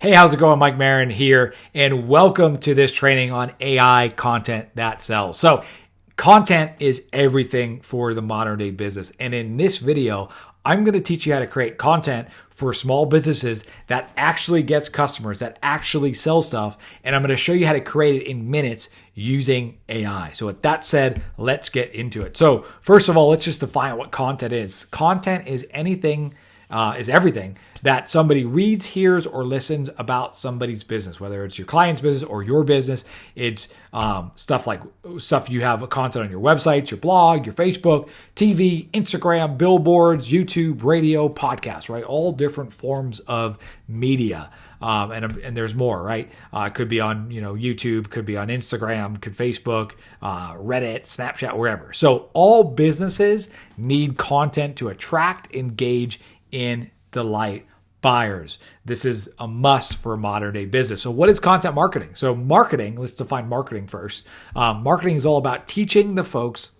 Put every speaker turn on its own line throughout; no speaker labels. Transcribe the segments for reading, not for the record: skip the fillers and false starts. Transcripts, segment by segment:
Hey, how's it going? Mike Marin here, and welcome to this training on AI content that sells. So content is everything for the modern day business. And in this video, I'm going to teach you how to create content for small businesses that actually gets customers, that actually sell stuff. And I'm going to show you how to create it in minutes using AI. So with that said, let's get into it. So first of all, let's just define what content is. Content is everything that somebody reads, hears, or listens about somebody's business, whether it's your client's business or your business. It's stuff you have content on your website, your blog, your Facebook, TV, Instagram, billboards, YouTube, radio, podcasts, right? All different forms of media. And there's more, right? It could be on, YouTube, could be on Instagram, could Facebook, Reddit, Snapchat, wherever. So all businesses need content to attract, engage, and delight buyers. This is a must for a modern day business. So what is content marketing? So marketing, let's define marketing first. Marketing is all about teaching the folks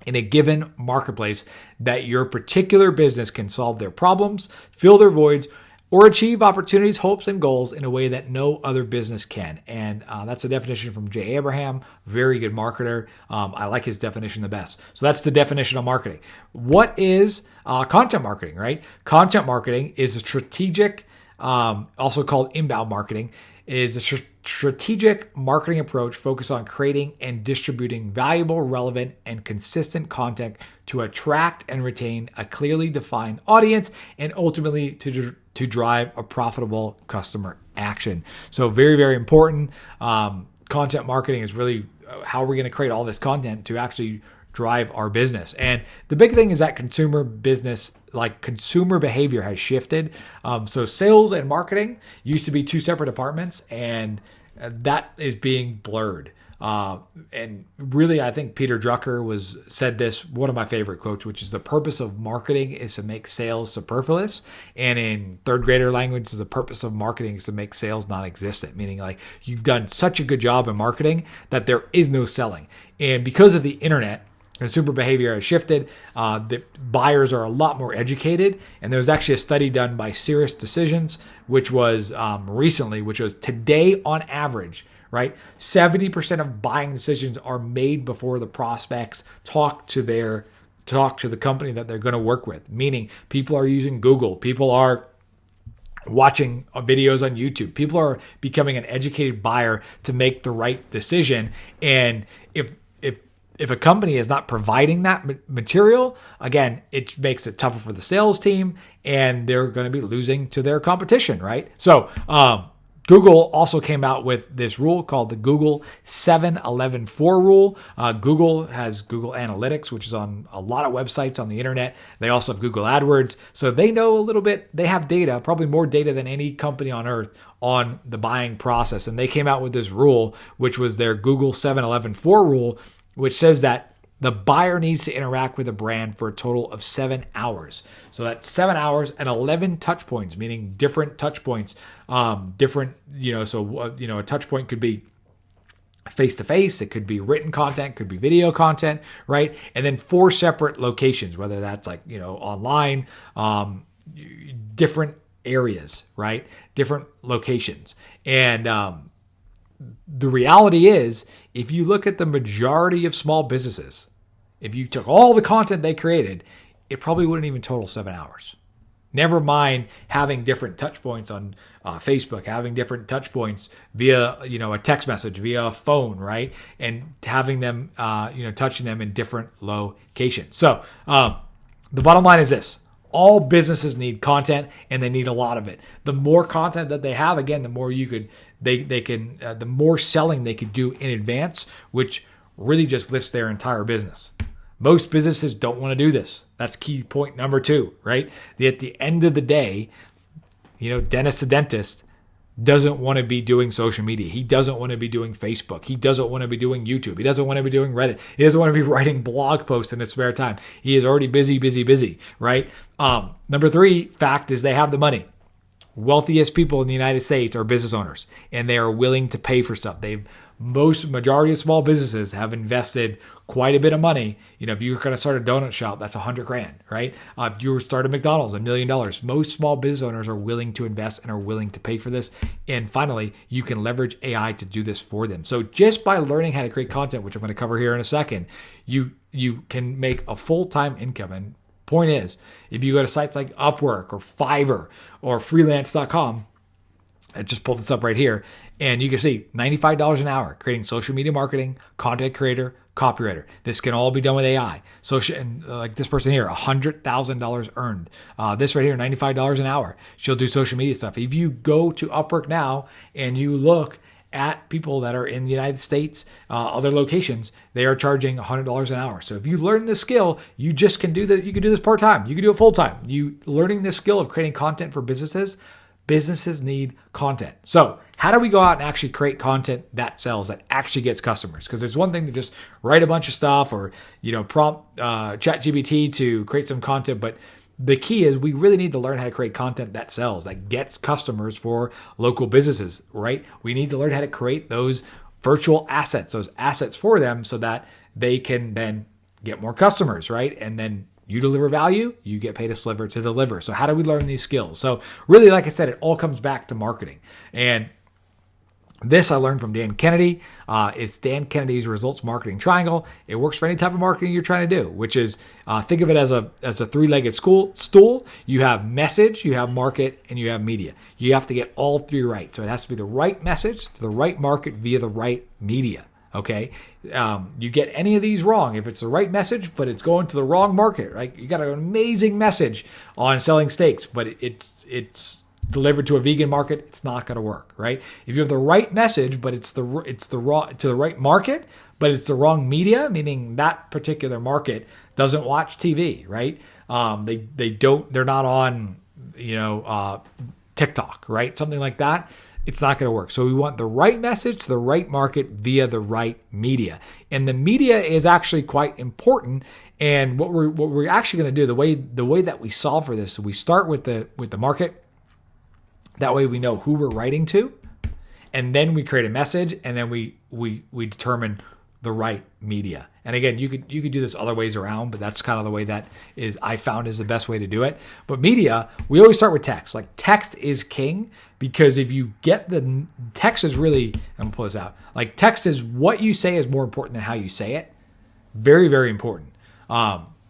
in a given marketplace that your particular business can solve their problems, fill their voids, or achieve opportunities, hopes, and goals in a way that no other business can. And that's a definition from Jay Abraham, very good marketer. I like his definition the best. So that's the definition of marketing. What is content marketing, right? Content marketing is a strategic, also called inbound marketing, is a strategic marketing approach focused on creating and distributing valuable, relevant, and consistent content to attract and retain a clearly defined audience and ultimately to drive a profitable customer action. So very, very important. Content marketing is really how we're going to create all this content to actually drive our business. And the big thing is that consumer behavior has shifted. So sales and marketing used to be two separate departments, and that is being blurred. And really, I think Peter Drucker said this, one of my favorite quotes, which is the purpose of marketing is to make sales superfluous. And in third grader language, the purpose of marketing is to make sales non-existent, meaning like you've done such a good job in marketing that there is no selling. And because of the internet, consumer behavior has shifted. The buyers are a lot more educated. And there was actually a study done by Cirrus Decisions, which was recently, which was today on average, right? 70% of buying decisions are made before the prospects talk to the company that they're going to work with. Meaning people are using Google. People are watching videos on YouTube. People are becoming an educated buyer to make the right decision. And if a company is not providing that material, again, it makes it tougher for the sales team, and they're going to be losing to their competition, right? So Google also came out with this rule called the Google 7-11-4 rule. Google has Google Analytics, which is on a lot of websites on the internet. They also have Google AdWords. So they know a little bit, they have data, probably more data than any company on earth on the buying process. And they came out with this rule, which was their Google 7-11-4 rule, which says that the buyer needs to interact with a brand for a total of 7 hours. So that's 7 hours and 11 touch points, meaning different touch points, a touch point could be face-to-face, it could be written content, could be video content, right? And then 4 separate locations, whether that's online, different areas, right? Different locations. And the reality is, if you look at the majority of small businesses, if you took all the content they created, it probably wouldn't even total 7 hours. Never mind having different touch points on Facebook, having different touch points via, a text message, via a phone, right? And having them, touching them in different locations. So the bottom line is this. All businesses need content, and they need a lot of it. The more content that they have, again, the more the more selling they could do in advance, which really just lifts their entire business. Most businesses don't want to do this. That's key point number 2, right? At the end of the day, dentist to dentist doesn't want to be doing social media. He doesn't want to be doing Facebook. He doesn't want to be doing YouTube. He doesn't want to be doing Reddit. He doesn't want to be writing blog posts in his spare time. He is already busy, right? Number 3 fact is they have the money. wealthiest people in the United States are business owners, and they are willing to pay for stuff. Majority of small businesses have invested quite a bit of money. If you're going to start a donut shop, that's $100,000, right? If you start a McDonald's, $1 million. Most small business owners are willing to invest and are willing to pay for this. And finally, you can leverage AI to do this for them. So just by learning how to create content, which I'm going to cover here in a second, you can make a full-time income. And point is, if you go to sites like Upwork or Fiverr or freelance.com, I just pulled this up right here, and you can see $95 an hour creating social media marketing, content creator, copywriter. This can all be done with AI. And like this person here, $100,000 earned. This right here, $95 an hour. She'll do social media stuff. If you go to Upwork now and you look at people that are in the United States, other locations, they are charging $100 an hour. So if you learn this skill, you just can do that. You can do this part-time. You can do it full-time. You learning this skill of creating content for businesses. Businesses need content. So how do we go out and actually create content that sells, that actually gets customers? Because there's one thing to just write a bunch of stuff or, prompt ChatGPT to create some content. But the key is we really need to learn how to create content that sells, that gets customers for local businesses, right? We need to learn how to create those virtual assets, those assets for them so that they can then get more customers, right? And then you deliver value, you get paid a sliver to deliver. So how do we learn these skills? So really, like I said, it all comes back to marketing. And this I learned from Dan Kennedy. It's Dan Kennedy's results marketing triangle. It works for any type of marketing you're trying to do, which is think of it as a three-legged stool. You have message, you have market, and you have media. You have to get all three right. So it has to be the right message to the right market via the right media. Okay, you get any of these wrong. If it's the right message, but it's going to the wrong market, right? You got an amazing message on selling steaks, but it's delivered to a vegan market, it's not going to work, right? If you have the right message, but it's the wrong to the right market, but it's the wrong media, meaning that particular market doesn't watch TV, right? They're not on TikTok, right? Something like that. It's not going to work. So we want the right message to the right market via the right media. And the media is actually quite important. And what we're actually going to do, the way that we solve for this, so we start with the market. That way we know who we're writing to, and then we create a message, and then we determine the right media. And again, you could do this other ways around, but that's kind of the way that I found is the best way to do it. But media, we always start with text. Like text is king, because if you get the text is really, I'm gonna pull this out. Like text is what you say is more important than how you say it. Very, very important.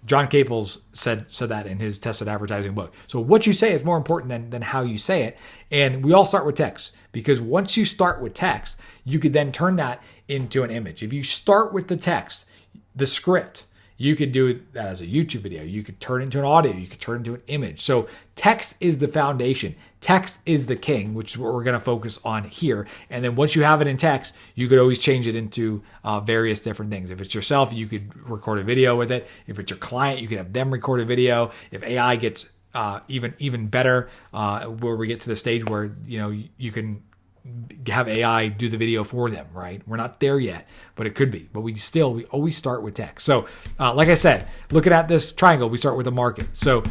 John Caples said that in his Tested Advertising book. So what you say is more important than how you say it. And we all start with text, because once you start with text, you could then turn that into an image. If you start with the text, the script, you could do that as a YouTube video. You could turn it into an audio. You could turn it into an image. So text is the foundation. Text is the king, which is what we're going to focus on here. And then once you have it in text, you could always change it into various different things. If it's yourself, you could record a video with it. If it's your client, you could have them record a video. If AI gets even better, where we get to the stage where you can have AI do the video for them, right? We're not there yet, but it could be. But we always start with text. So like I said, looking at this triangle, we start with the market. So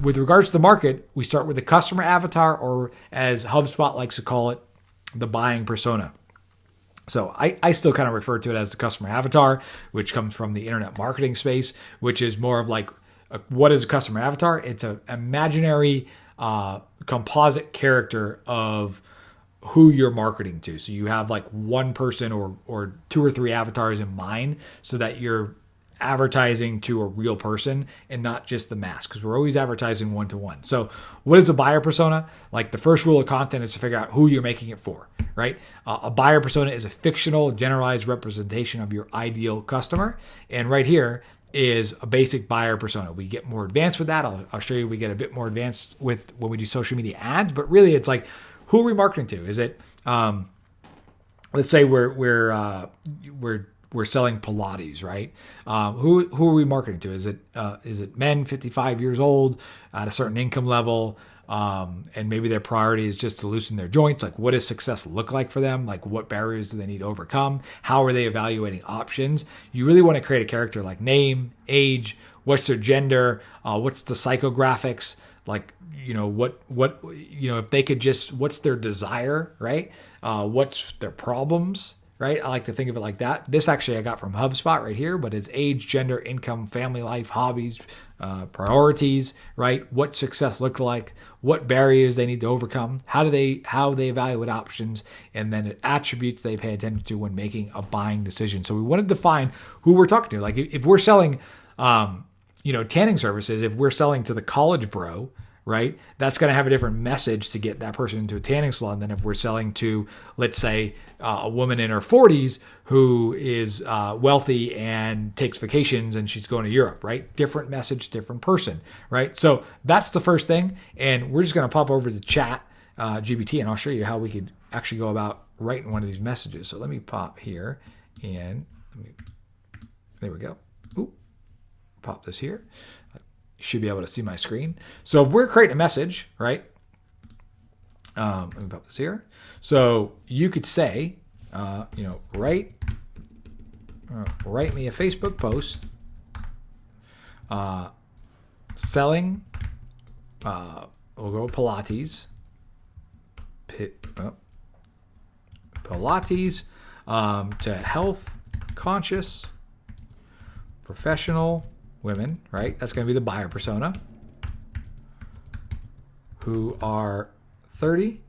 with regards to the market, we start with the customer avatar, or as HubSpot likes to call it, the buying persona. So I still kind of refer to it as the customer avatar, which comes from the internet marketing space, which is more of like, what is a customer avatar? It's an imaginary composite character of who you're marketing to. So you have like one person or two or three avatars in mind, so that you're advertising to a real person and not just the mask, because we're always advertising one-to-one. So what is a buyer persona? Like the first rule of content is to figure out who you're making it for, right? A buyer persona is a fictional, generalized representation of your ideal customer. And right here is a basic buyer persona. We get more advanced with that. I'll show you we get a bit more advanced with when we do social media ads, but really it's like, who are we marketing to? Is it, let's say we're selling Pilates, right? Who are we marketing to? Is it men 55 years old at a certain income level, and maybe their priority is just to loosen their joints? Like, what does success look like for them? Like, what barriers do they need to overcome? How are they evaluating options? You really want to create a character like name, age, what's their gender, what's the psychographics, like, if they could just, what's their desire, right? What's their problems, right? I like to think of it like that. This actually I got from HubSpot right here, but it's age, gender, income, family life, hobbies, priorities, right? What success looks like, what barriers they need to overcome, how they evaluate options, and then attributes they pay attention to when making a buying decision. So we want to define who we're talking to. Like if we're selling, tanning services, if we're selling to the college bro, right, that's going to have a different message to get that person into a tanning salon than if we're selling to, let's say, a woman in her 40s who is wealthy and takes vacations and she's going to Europe, right? Different message, different person, right? So that's the first thing. And we're just going to pop over to chat GPT and I'll show you how we could actually go about writing one of these messages. So let me pop here and there we go. Ooh, pop this here. You should be able to see my screen. So if we're creating a message, right? Let me pop this here. So you could say, write me a Facebook post selling, we'll go Pilates, to health conscious professional women, right? That's going to be the buyer persona who are 30,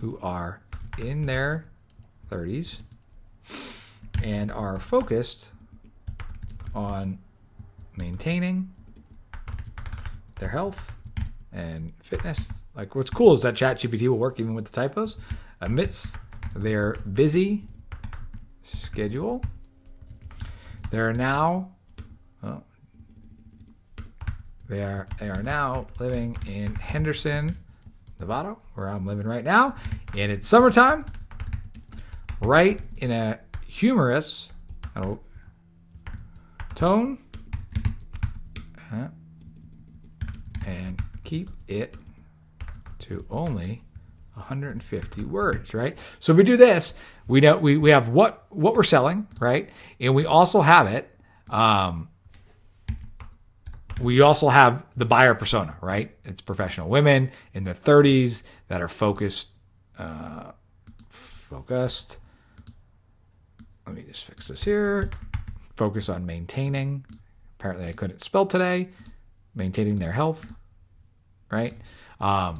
who are in their 30s and are focused on maintaining their health and fitness. Like what's cool is that ChatGPT will work even with the typos amidst their busy schedule. They are now living in Henderson, Nevada, where I'm living right now, and it's summertime. Write in a humorous tone and keep it to only 150 words, right? So if we do this, we know we have what we're selling, right? And we also have it. We also have the buyer persona, right? It's professional women in their 30s that are focused. Let me just fix this here. Focus on maintaining. Apparently I couldn't spell today. Maintaining their health, right? In a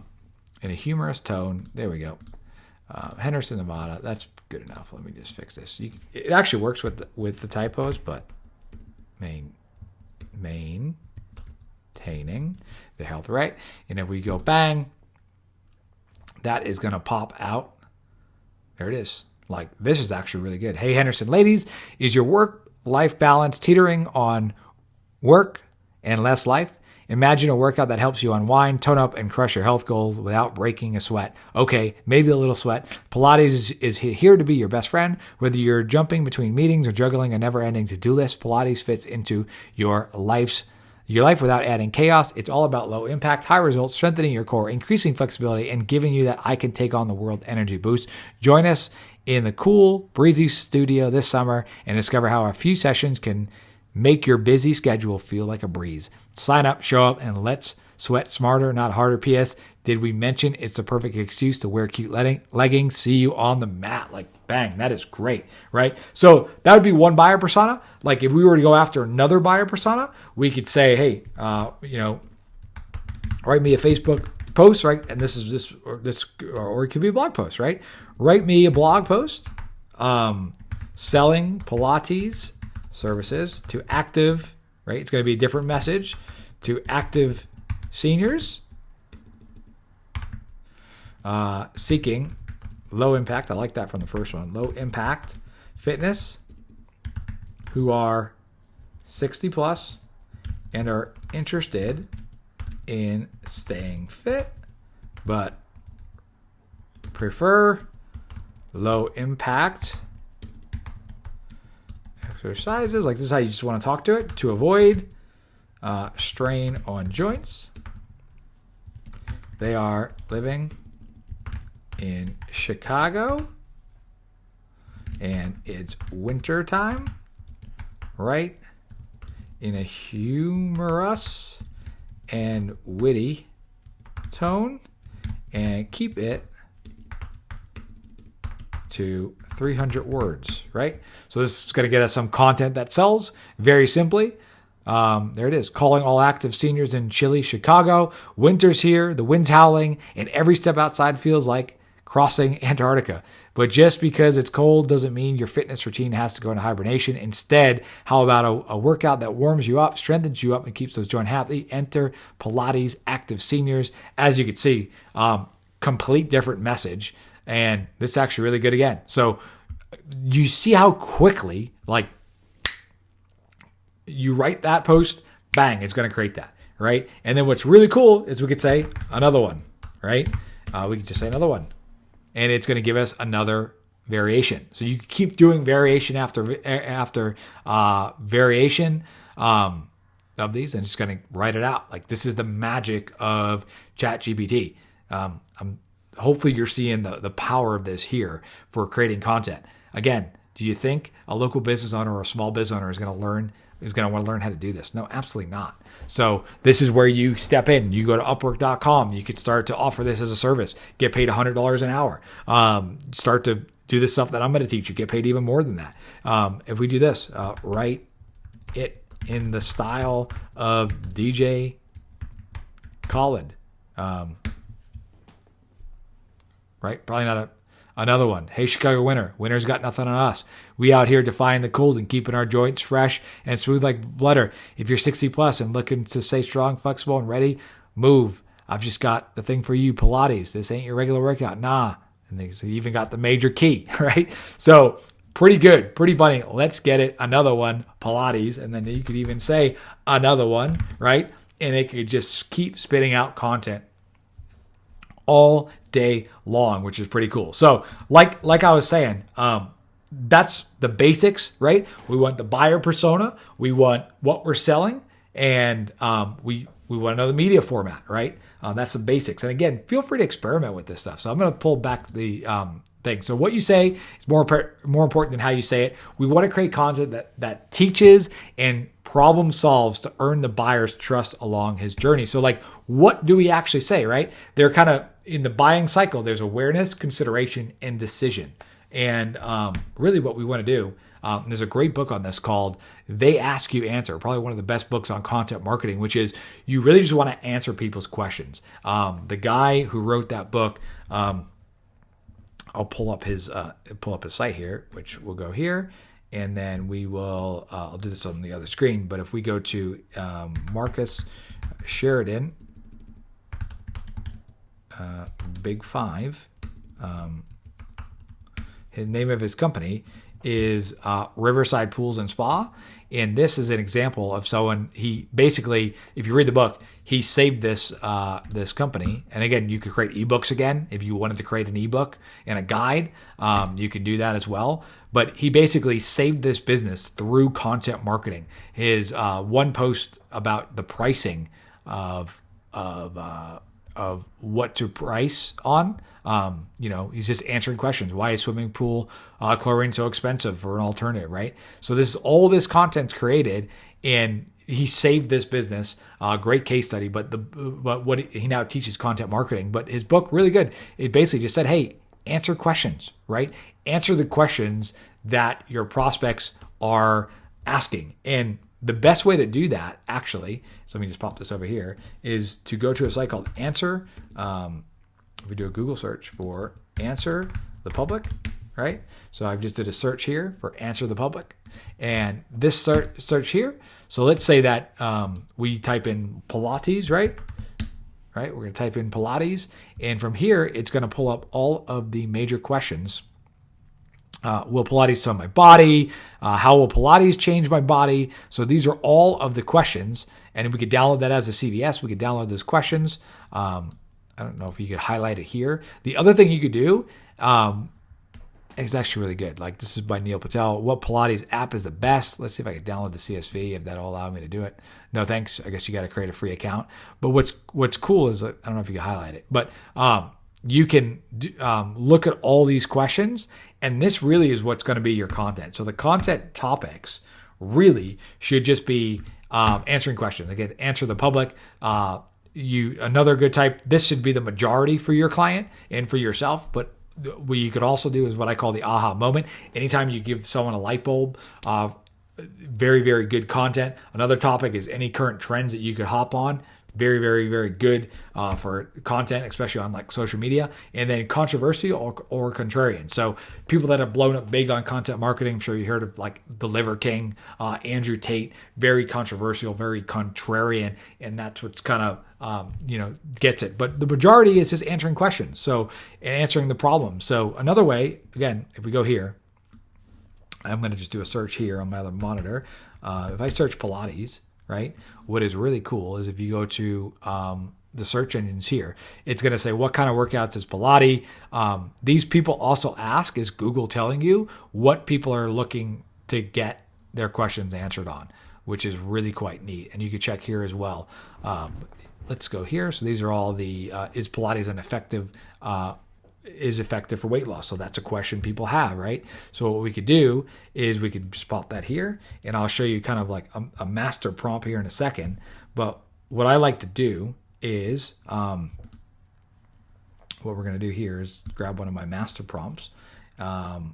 humorous tone. There we go. Henderson, Nevada. That's good enough. Let me just fix this. It actually works with the typos, but maintaining the health, right? And if we go bang, that is going to pop out. There it is. Like, this is actually really good. Hey, Henderson ladies, is your work-life balance teetering on work and less life? Imagine a workout that helps you unwind, tone up, and crush your health goals without breaking a sweat. Okay, maybe a little sweat. Pilates is here to be your best friend. Whether you're jumping between meetings or juggling a never-ending to-do list, Pilates fits into your life without adding chaos. It's all about low impact, high results, strengthening your core, increasing flexibility, and giving you that I can take on the world energy boost. Join us in the cool, breezy studio this summer and discover how a few sessions can make your busy schedule feel like a breeze. Sign up, show up, and let's sweat smarter, not harder. P.S. Did we mention it's the perfect excuse to wear cute leggings? See you on the mat. Like, bang, that is great, right? So that would be one buyer persona. Like if we were to go after another buyer persona, we could say, hey, write me a Facebook post, right? And this is this, or it could be a blog post, right? Write me a blog post, selling Pilates services to active, right? It's going to be a different message to active seniors seeking low impact. I like that from the first one. Low impact fitness who are 60 plus and are interested in staying fit, but prefer low impact exercises. Like this is how you just want to talk to it to avoid strain on joints. They are living in Chicago and it's winter time, right? In a humorous and witty tone and keep it to 300 words, right? So this is going to get us some content that sells very simply. There it is. Calling all active seniors in chilly Chicago. Winter's here. The wind's howling, and every step outside feels like crossing Antarctica. But just because it's cold doesn't mean your fitness routine has to go into hibernation. Instead, how about a workout that warms you up, strengthens you up, and keeps those joints happy? Enter Pilates Active Seniors. As you can see, complete different message. And this is actually really good again. So you see how quickly, like, you write that post, bang, it's going to create that, right? And then what's really cool is we could say another one, right? We could just say another one, and it's going to give us another variation. So you keep doing variation after variation of these, and it's going to write it out. Like, this is the magic of ChatGPT. Hopefully you're seeing the power of this here for creating content. Again, do you think a local business owner or a small business owner is going to want to learn how to do this? No, absolutely not. So this is where you step in. You go to Upwork.com. You could start to offer this as a service. Get paid $100 an hour. Start to do the stuff that I'm going to teach you. Get paid even more than that. If we do this, write it in the style of DJ Khaled. Right? Probably not another one. Hey, Chicago winter. Winter's got nothing on us. We out here defying the cold and keeping our joints fresh and smooth like butter. If you're 60 plus and looking to stay strong, flexible, and ready, move. I've just got the thing for you, Pilates. This ain't your regular workout. Nah. And they even got the major key, right? So pretty good, pretty funny. Let's get it. Another one, Pilates. And then you could even say another one, right? And it could just keep spitting out content all day long, which is pretty cool. So like I was saying, that's the basics, right? We want the buyer persona, we want what we're selling, and we want to know the media format, right? That's the basics. And again, feel free to experiment with this stuff. So I'm going to pull back the thing. So what you say is more important than how you say it. We want to create content that teaches and problem solves to earn the buyer's trust along his journey. So like, what do we actually say, right? They're kind of in the buying cycle. There's awareness, consideration, and decision. And really what we want to do, there's a great book on this called They Ask You Answer, probably one of the best books on content marketing, which is you really just want to answer people's questions. The guy who wrote that book, I'll pull up his site here, which will go here. And then we will, I'll do this on the other screen, but if we go to Marcus Sheridan, Big Five, the name of his company is Riverside Pools and Spa. And this is an example of someone, he basically, if you read the book, he saved this company. And again, you could create ebooks again. If you wanted to create an ebook and a guide, you can do that as well. But he basically saved this business through content marketing. His one post about the pricing of what to price on. He's just answering questions. Why is swimming pool chlorine so expensive for an alternative, right? So this is all this content created, and he saved this business. Great case study, but what he now teaches content marketing. But his book, really good. It basically just said, hey, answer questions, right? Answer the questions that your prospects are asking. And the best way to do that, actually, so let me just pop this over here, is to go to a site called Answer. If we do a Google search for Answer the Public, right? So I've just did a search here for Answer the Public. And this search here, so let's say that we type in Pilates, right? We're going to type in Pilates. And from here, it's going to pull up all of the major questions. Will Pilates tone my body? How will Pilates change my body? So these are all of the questions. And if we could download that as a CVS, we could download those questions. I don't know if you could highlight it here. The other thing you could do, it's actually really good. Like, this is by Neil Patel. What Pilates app is the best? Let's see if I can download the CSV, if that'll allow me to do it. No, thanks. I guess you got to create a free account. But what's cool is, I don't know if you can highlight it, but you can look at all these questions, and this really is what's going to be your content. So the content topics really should just be answering questions. Again, Answer the Public. another good type, this should be the majority for your client and for yourself, but what you could also do is what I call the aha moment. Anytime you give someone a light bulb, very, very good content. Another topic is any current trends that you could hop on. Very, very, very good for content, especially on like social media. And then controversial or contrarian. So people that have blown up big on content marketing, I'm sure you heard of like the Liver King, Andrew Tate, very controversial, very contrarian. And that's what's kind of, gets it. But the majority is just answering questions. So, and answering the problem. So another way, again, if we go here, I'm going to just do a search here on my other monitor. If I search Pilates, right? What is really cool is if you go to the search engines here, it's going to say, what kind of workouts is Pilates? These people also ask, is Google telling you what people are looking to get their questions answered on, which is really quite neat. And you can check here as well. Let's go here. So these are all the, is Pilates an effective, is effective for weight loss? So that's a question people have, right? So what we could do is we could just pop that here, and I'll show you kind of like a master prompt here in a second. But what I like to do is, what we're going to do here is grab one of my master prompts. And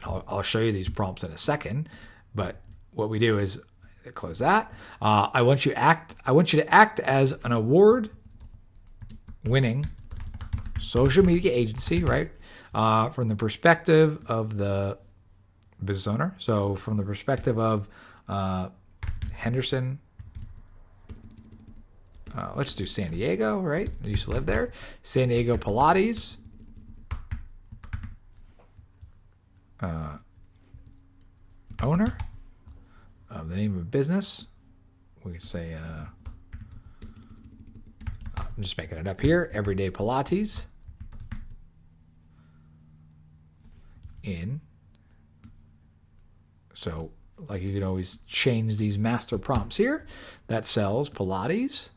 I'll show you these prompts in a second. But what we do is close that. I want you to act as an award-winning social media agency, right? From the perspective of the business owner. So from the perspective of Henderson, let's do San Diego, right? I used to live there. San Diego Pilates. Owner of the name of business. We could say, I'm just making it up here. Everyday Pilates. So like you can always change these master prompts here. That sells Pilates.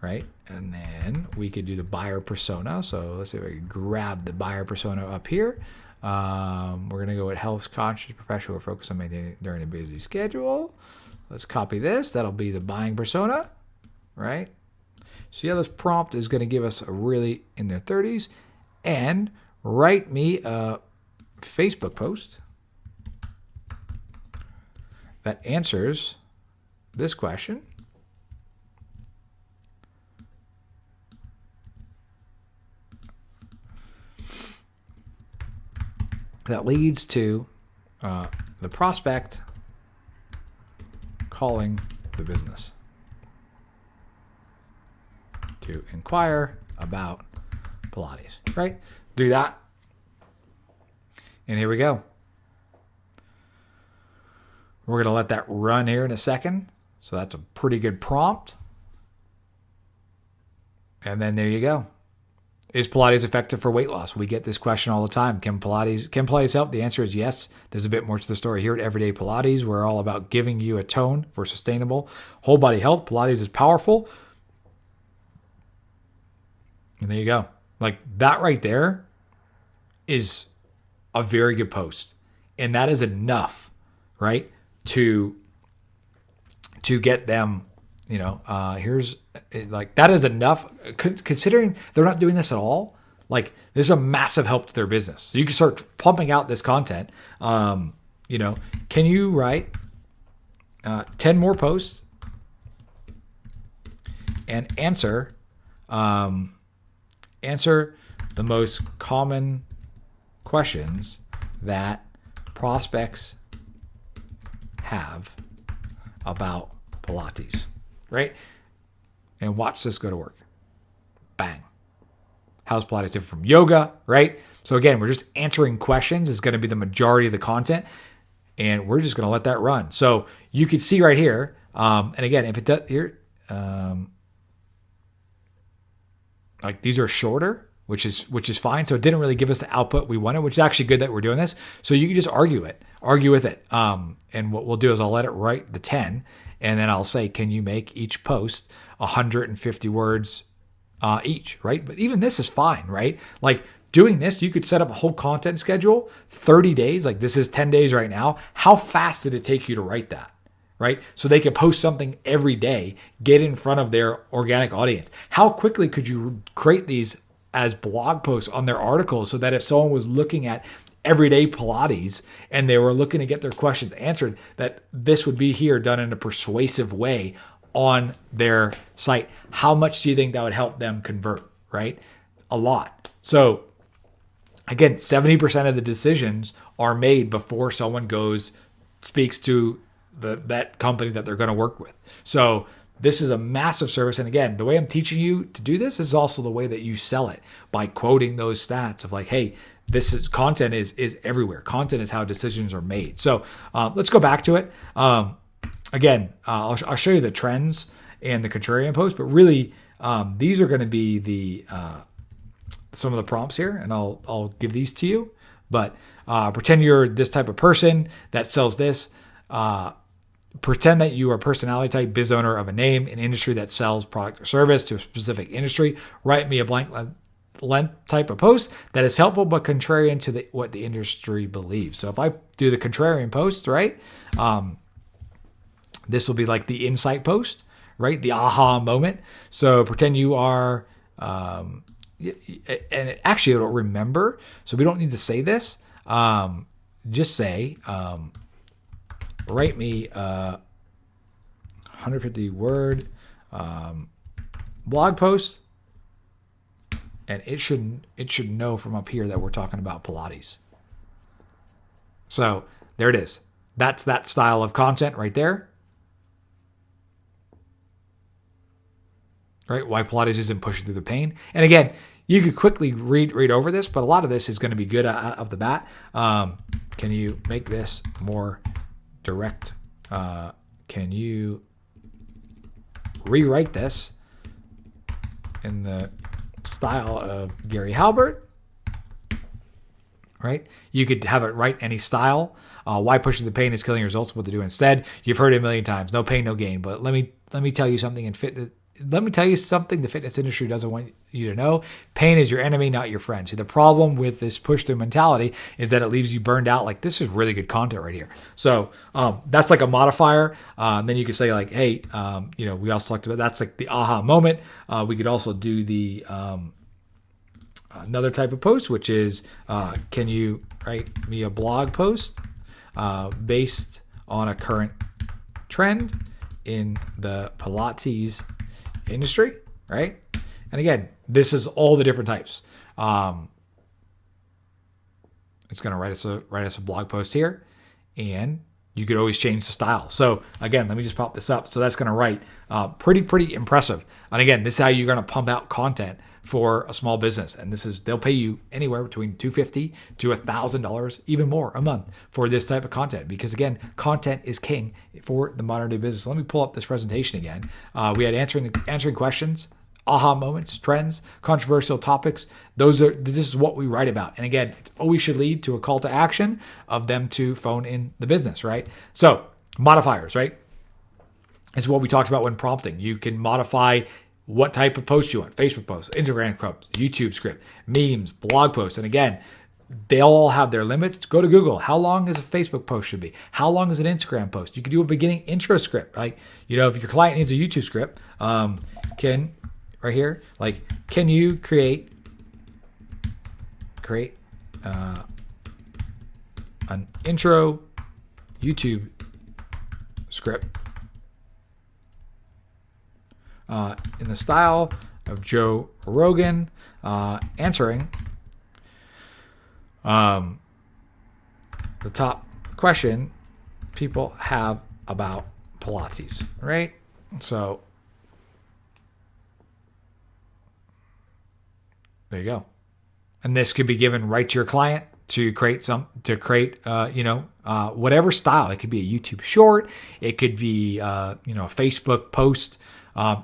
Right? And then we could do the buyer persona. So let's see if I can grab the buyer persona up here. We're going to go with health conscious professional focus on maintaining during a busy schedule. Let's copy this. That'll be the buying persona, right? See how this prompt is going to give us a really in their 30s. And write me a Facebook post that answers this question. That leads to the prospect calling the business to inquire about Pilates, right? Do that. And here we go. We're going to let that run here in a second. So that's a pretty good prompt. And then there you go. Is Pilates effective for weight loss? We get this question all the time. Can Pilates help? The answer is yes. There's a bit more to the story here at Everyday Pilates. We're all about giving you a tone for sustainable whole body health. Pilates is powerful. And there you go. Like that right there is a very good post. And that is enough, right? To get them, here's like, that is enough considering they're not doing this at all. Like this is a massive help to their business. So you can start pumping out this content. Can you write 10 more posts and answer the most common questions that prospects have about Pilates, right? And watch this go to work. Bang. How's Pilates different from yoga, right? So again, we're just answering questions. It's going to be the majority of the content, and we're just going to let that run. So you can see right here, and again, if it does here, like these are shorter, which is fine. So it didn't really give us the output we wanted, which is actually good that we're doing this. So you can just argue with it. And what we'll do is I'll let it write the 10, and then I'll say, can you make each post 150 words each, right? But even this is fine, right? Like doing this, you could set up a whole content schedule, 30 days. Like this is 10 days right now. How fast did it take you to write that? right? So they can post something every day, get in front of their organic audience. How quickly could you create these as blog posts on their articles so that if someone was looking at everyday Pilates and they were looking to get their questions answered, that this would be here done in a persuasive way on their site? How much do you think that would help them convert, right? A lot. So again, 70% of the decisions are made before someone speaks to that company that they're going to work with. So this is a massive service. And again, the way I'm teaching you to do this is also the way that you sell it, by quoting those stats of like, hey, content is everywhere. Content is how decisions are made. So let's go back to it. Again, I'll show you the trends and the contrarian post, but really these are going to be some of the prompts here, and I'll give these to you. But pretend you're this type of person that sells this. Pretend that you are a personality type, biz owner of a name, an industry that sells product or service to a specific industry. Write me a blank length type of post that is helpful but contrarian to what the industry believes. So if I do the contrarian post, right, this will be like the insight post, right, the aha moment. So pretend you are, and it'll remember. So we don't need to say this. Just say, write me 150 word blog post, and it should know from up here that we're talking about Pilates. So there it is. That's that style of content right there. Right? Why Pilates isn't pushing through the pain. And again, you could quickly read over this, but a lot of this is going to be good out of the bat. Can you make this more direct? Can you rewrite this in the style of Gary Halbert? Right? You could have it write any style. Why pushing the pain is killing your results. What to do instead. You've heard it a million times. No pain, no gain. But let me tell you something in fitness. Let me tell you something the fitness industry doesn't want you to know. Pain is your enemy, not your friend. See, the problem with this push-through mentality is that it leaves you burned out. Like, this is really good content right here. So that's like a modifier. Then you could say like, hey, we also talked about, that's like the aha moment. We could also do the another type of post, which is, can you write me a blog post based on a current trend in the Pilates industry, right? And again, this is all the different types. It's going to write us a blog post here, and you could always change the style. So again, let me just pop this up. So that's going to write pretty impressive. And again, this is how you're going to pump out content for a small business. And they'll pay you anywhere between $250 to $1,000, even more a month for this type of content. Because again, content is king for the modern day business. Let me pull up this presentation again. We had answering questions, aha moments, trends, controversial topics. This is what we write about. And again, it always should lead to a call to action of them to phone in the business, right? So modifiers, right, is what we talked about when prompting. You can modify what type of post you want: Facebook posts, Instagram posts, YouTube script, memes, blog posts. And again, they all have their limits. Go to Google. How long is a Facebook post should be? How long is an Instagram post? You could do a beginning intro script. Like, if your client needs a YouTube script, right here, like, can you create an intro YouTube script in the style of Joe Rogan, answering the top question people have about Pilates, right? So there you go. And this could be given right to your client to create whatever style. It could be a YouTube short. It could be, a Facebook post.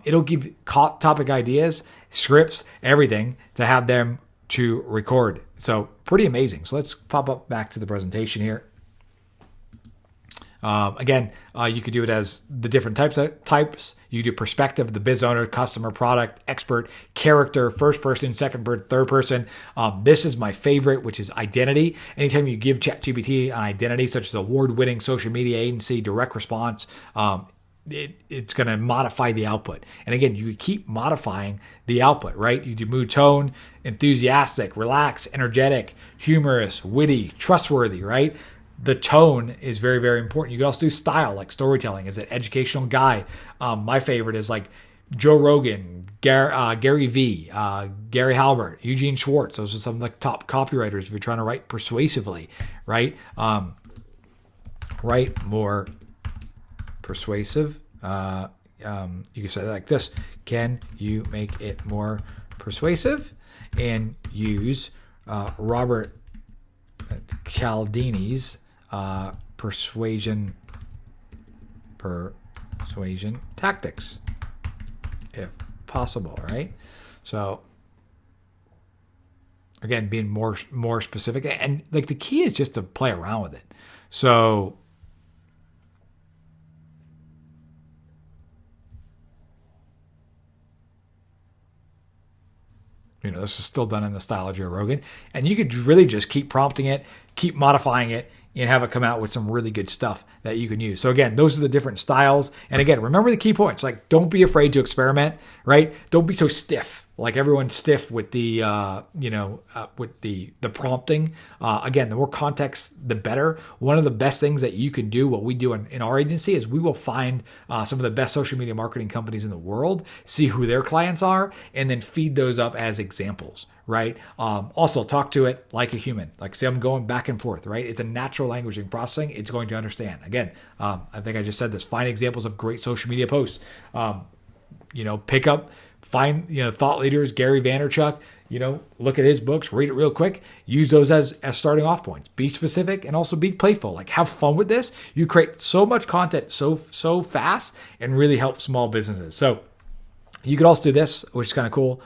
It'll give topic ideas, scripts, everything to have them to record. So pretty amazing. So let's pop up back to the presentation here. Again, you could do it as the different types. You do perspective, the biz owner, customer, product, expert, character, first person, second person, third person. This is my favorite, which is identity. Anytime you give ChatGPT an identity, such as award-winning social media agency, direct response, it's going to modify the output. And again, you keep modifying the output, right? You do mood, tone, enthusiastic, relaxed, energetic, humorous, witty, trustworthy, right? The tone is very, very important. You can also do style, like storytelling. Is it educational guide? My favorite is like Joe Rogan, Gary V, Gary Halbert, Eugene Schwartz. Those are some of the top copywriters if you're trying to write persuasively, right? Write more persuasive. You can say it like this: can you make it more persuasive? And use Robert Cialdini's persuasion tactics, if possible, right? So again, being more specific, and like the key is just to play around with it. So this is still done in the style of Joe Rogan. And you could really just keep prompting it, keep modifying it, and have it come out with some really good stuff that you can use. So again, those are the different styles. And again, remember the key points. Like, don't be afraid to experiment, right? Don't be so stiff. Like everyone's stiff with the, with the prompting. Again, the more context, the better. One of the best things that you can do, what we do in our agency, is we will find some of the best social media marketing companies in the world, see who their clients are, and then feed those up as examples, right? Also, talk to it like a human. Like, say I'm going back and forth, right? It's a natural language in processing. It's going to understand. Again, I think I just said this. Find examples of great social media posts. Pick up. Find, thought leaders, Gary Vaynerchuk, look at his books, read it real quick, use those as starting off points. Be specific and also be playful. Like, have fun with this. You create so much content so fast and really help small businesses. So you could also do this, which is kind of cool.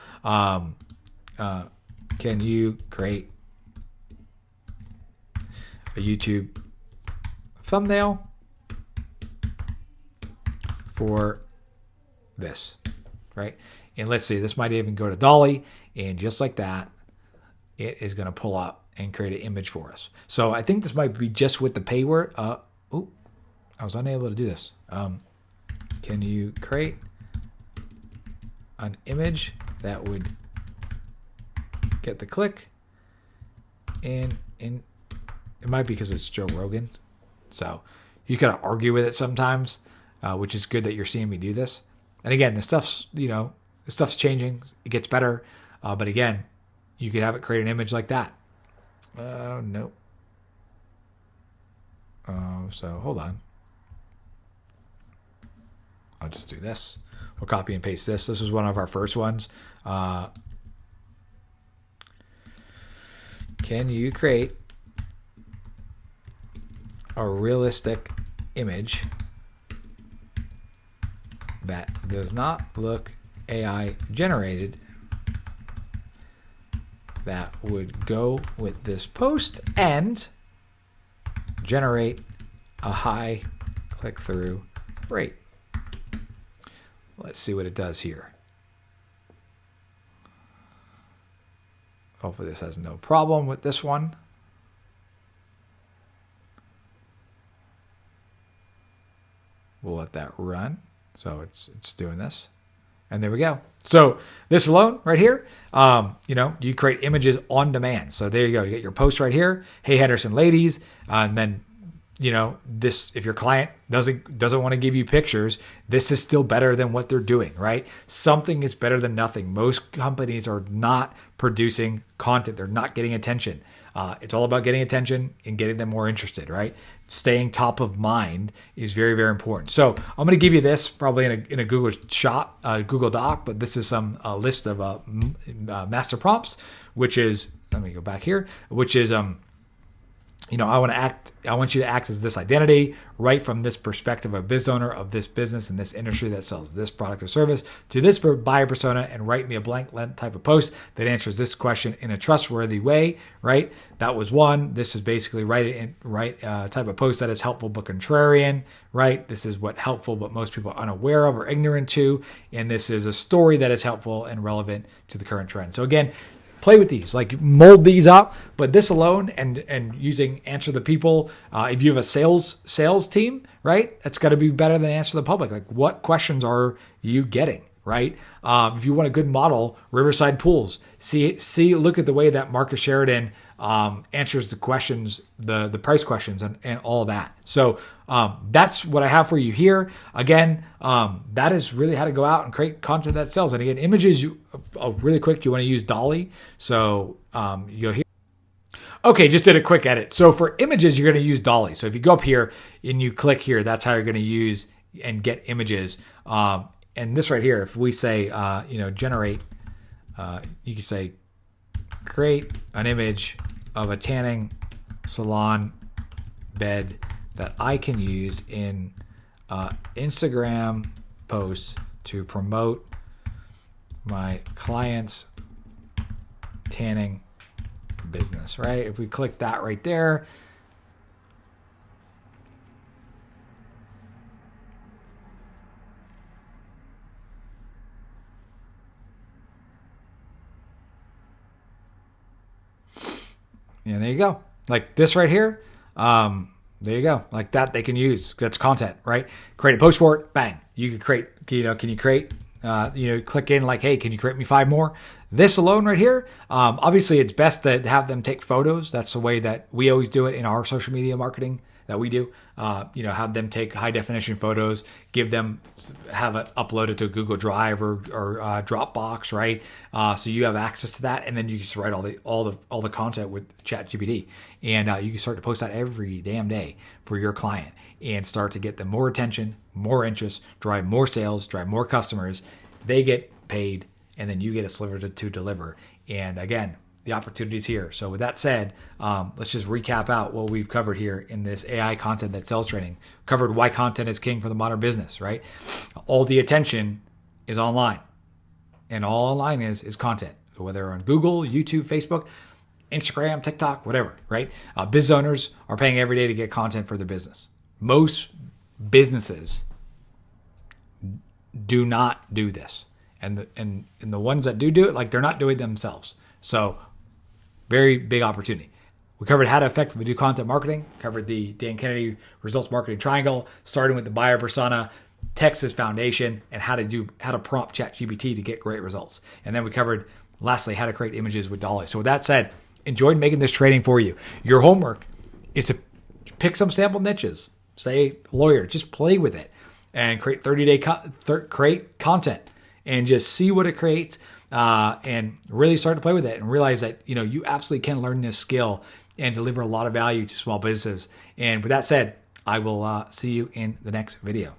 Can you create a YouTube thumbnail for this, right? And let's see, this might even go to Dolly, and just like that, it is going to pull up and create an image for us. So I think this might be just with the pay word. I was unable to do this. Can you create an image that would get the click? And it might be because it's Joe Rogan. So you kind of argue with it sometimes, which is good that you're seeing me do this. And again, the stuff's changing. It gets better. But again, you could have it create an image like that. No. So hold on. I'll just do this. We'll copy and paste this. This is one of our first ones. Can you create a realistic image that does not look AI generated that would go with this post and generate a high click-through rate? Let's see what it does here. Hopefully this has no problem with this one. We'll let that run. So it's doing this. And there we go. So this alone right here, you create images on demand. So there you go. You get your post right here. Hey, Henderson ladies. And then, this, if your client doesn't want to give you pictures, this is still better than what they're doing, right? Something is better than nothing. Most companies are not producing content. They're not getting attention. It's all about getting attention and getting them more interested, right? Staying top of mind is very, very important. So I'm going to give you this probably in a Google Doc, but this is some list of master prompts, which is, let me go back here, which is, I want you to act as this identity, right from this perspective of business owner of this business in this industry that sells this product or service to this buyer persona, and write me a blank type of post that answers this question in a trustworthy way, right? That was one. This is basically write type of post that is helpful but contrarian, right? This is what helpful but most people are unaware of or ignorant to, and this is a story that is helpful and relevant to the current trend. So again, play with these, like mold these up, but this alone and using Answer the People, if you have a sales team, right, that's got to be better than Answer the Public. Like, what questions are you getting, right? If you want a good model, Riverside Pools, look at the way that Marcus Sheridan answers the questions, the price questions and all of that. So that's what I have for you here. Again, that is really how to go out and create content that sells. And again, images, really quick, you want to use Dolly. So you go here. Okay, just did a quick edit. So for images, you're going to use Dolly. So if you go up here and you click here, that's how you're going to use and get images. And this right here, if we say, generate, you can say, create an image of a tanning salon bed that I can use in Instagram posts to promote my client's tanning business, right? If we click that right there, and there you go. Like this right here. There you go. Like that they can use. That's content, right? Create a post for it. Bang. You can create, can you create, click in like, hey, can you create me 5 more? This alone right here. Obviously it's best to have them take photos. That's the way that we always do it in our social media marketing that we do. Have them take high definition photos, have it uploaded to Google Drive or Dropbox, right? So you have access to that, and then you just write all the content with ChatGPT, and you can start to post that every damn day for your client and start to get them more attention, more interest, drive more sales, drive more customers. They get paid, and then you get a sliver to deliver. And again, the opportunities here. So with that said, let's just recap out what we've covered here in this AI content that sells training. Covered why content is king for the modern business, right? All the attention is online, and all online is content. So whether on Google, YouTube, Facebook, Instagram, TikTok, whatever, right? Business owners are paying every day to get content for their business. Most businesses do not do this, and the ones that do it, like, they're not doing it themselves. So very big opportunity. We covered how to effectively do content marketing, covered the Dan Kennedy results marketing triangle, starting with the buyer persona, text as foundation, and how to prompt ChatGPT to get great results. And then we covered, lastly, how to create images with Dolly. So with that said, enjoyed making this training for you. Your homework is to pick some sample niches. Say lawyer, just play with it and create 30-day create content and just see what it creates. And really start to play with it and realize that, you absolutely can learn this skill and deliver a lot of value to small businesses. And with that said, I will see you in the next video.